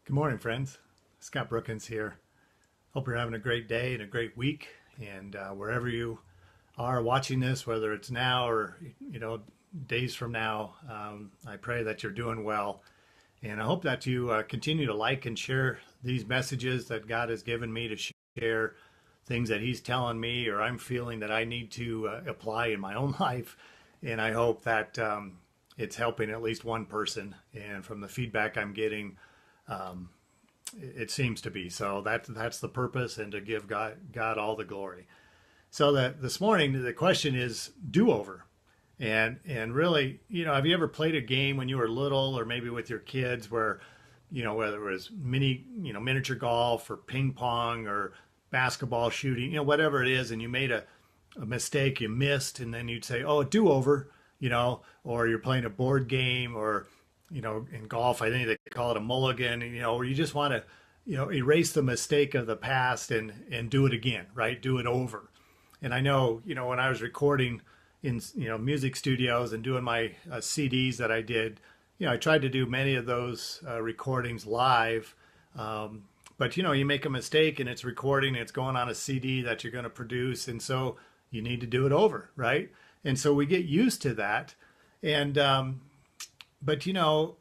Good morning, friends. Scott Brookins here. Hope you're having a great day and a great week. And wherever you are watching this, whether it's now or days from now, I pray that you're doing well. And I hope that you continue to like and share these messages that God has given me to share, things that He's telling me or I'm feeling that I need to apply in my own life. And I hope that it's helping at least one person. And from the feedback I'm getting, it seems to be. So that's the purpose, and to give God all the glory. So that this morning the question is do-over. And really, have you ever played a game when you were little, or maybe with your kids, where, whether it was miniature golf or ping pong or basketball shooting, whatever it is, and you made a mistake, you missed, and then you'd say, oh, do-over, or you're playing a board game, or in golf, I think they call it a mulligan, where you just want to, erase the mistake of the past and do it again, right? Do it over. And I know, when I was recording in, music studios and doing my CDs that I did, I tried to do many of those recordings live. But, you make a mistake and it's recording, it's going on a CD that you're going to produce. And so you need to do it over, right? And so we get used to that. And, but the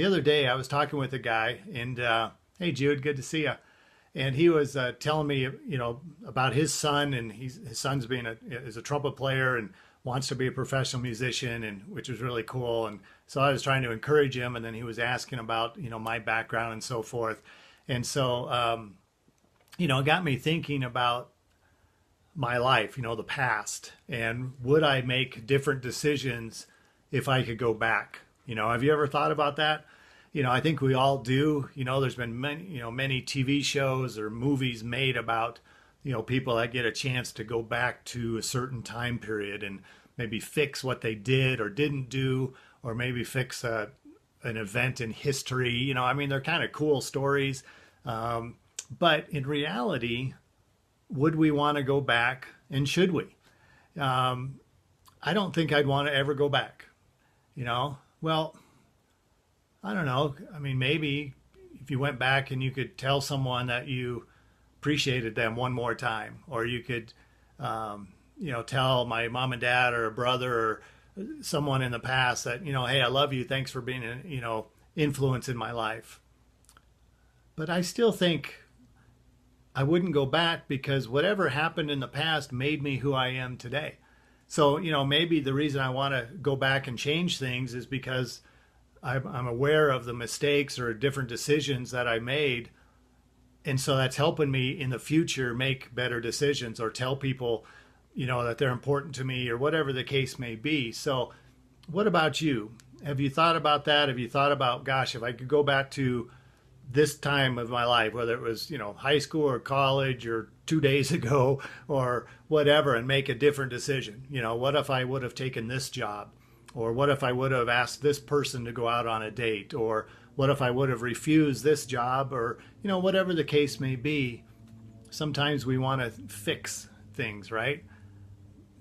other day I was talking with a guy, and hey Jude, good to see you. And he was telling me, about his son, and his son's is a trumpet player and wants to be a professional musician, and which was really cool. And so I was trying to encourage him, and then he was asking about my background and so forth. And so it got me thinking about my life, the past, and would I make different decisions if I could go back? Have you ever thought about that? I think we all do. There's been many TV shows or movies made about, people that get a chance to go back to a certain time period and maybe fix what they did or didn't do, or maybe fix an event in history. They're kind of cool stories. But in reality, would we want to go back, and should we? I don't think I'd want to ever go back. Well, I don't know. Maybe if you went back and you could tell someone that you appreciated them one more time, or you could, tell my mom and dad or a brother or someone in the past that, hey, I love you. Thanks for being an, influence in my life. But I still think I wouldn't go back, because whatever happened in the past made me who I am today. So, maybe the reason I want to go back and change things is because I'm aware of the mistakes or different decisions that I made. And so that's helping me in the future make better decisions, or tell people, that they're important to me, or whatever the case may be. So what about you? Have you thought about that? Have you thought about, gosh, if I could go back to this time of my life, whether it was, high school or college or 2 days ago or whatever, and make a different decision? What if I would have taken this job? Or what if I would have asked this person to go out on a date? Or what if I would have refused this job? Or, whatever the case may be. Sometimes we want to fix things, right?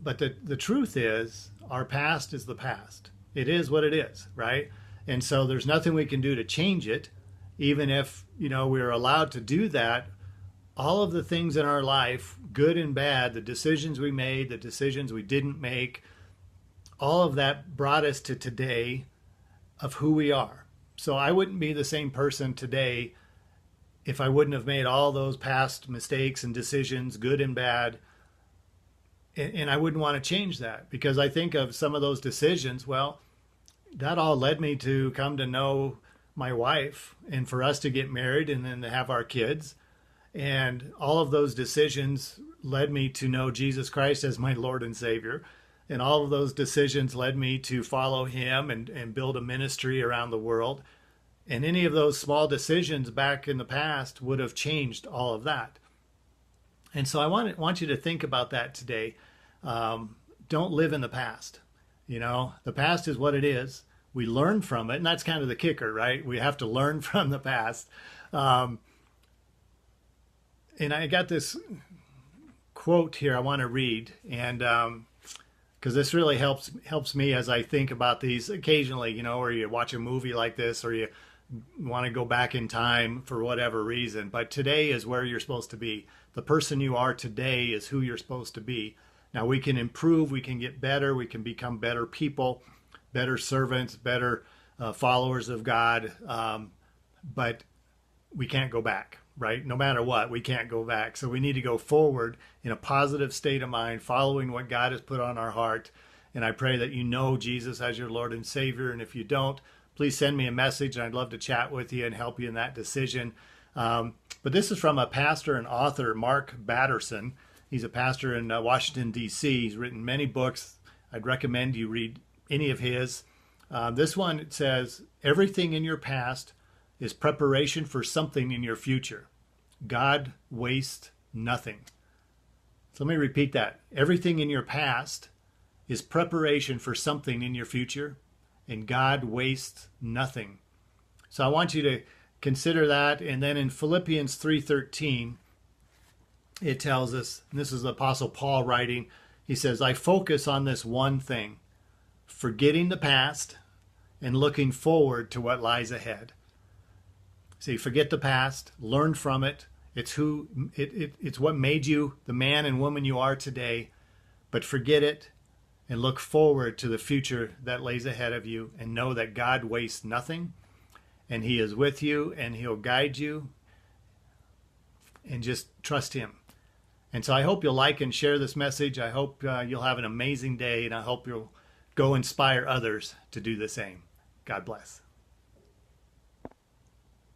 But the truth is, our past is the past. It is what it is, right? And so there's nothing we can do to change it. Even if, we're allowed to do that, all of the things in our life, good and bad, the decisions we made, the decisions we didn't make, all of that brought us to today of who we are. So I wouldn't be the same person today if I wouldn't have made all those past mistakes and decisions, good and bad. And I wouldn't want to change that, because I think of some of those decisions, well, that all led me to come to know my wife, and for us to get married, and then to have our kids. And all of those decisions led me to know Jesus Christ as my Lord and Savior. And all of those decisions led me to follow Him and build a ministry around the world. And any of those small decisions back in the past would have changed all of that. And so I want you to think about that today. Don't live in the past. The past is what it is. We learn from it, and that's kind of the kicker, right? We have to learn from the past. And I got this quote here I want to read, and because this really helps me as I think about these occasionally, or you watch a movie like this, or you want to go back in time for whatever reason. But today is where you're supposed to be. The person you are today is who you're supposed to be. Now we can improve, we can get better, we can become better people, better servants, better followers of God, but we can't go back, right? No matter what, we can't go back. So we need to go forward in a positive state of mind, following what God has put on our heart. And I pray that you know Jesus as your Lord and Savior. And if you don't, please send me a message, and I'd love to chat with you and help you in that decision. But this is from a pastor and author, Mark Batterson. He's a pastor in Washington, D.C. He's written many books. I'd recommend you read any of his. This one, it says, everything in your past is preparation for something in your future. God wastes nothing. So let me repeat that. Everything in your past is preparation for something in your future, and God wastes nothing. So I want you to consider that. And then in Philippians 3:13, it tells us, and this is the Apostle Paul writing, he says, I focus on this one thing, forgetting the past and looking forward to what lies ahead. See, forget the past, learn from it. It's it's what made you the man and woman you are today, but forget it and look forward to the future that lays ahead of you, and know that God wastes nothing, and he is with you, and he'll guide you, and just trust him. And so I hope you'll like and share this message. I hope you'll have an amazing day, and I hope you'll go inspire others to do the same. God bless.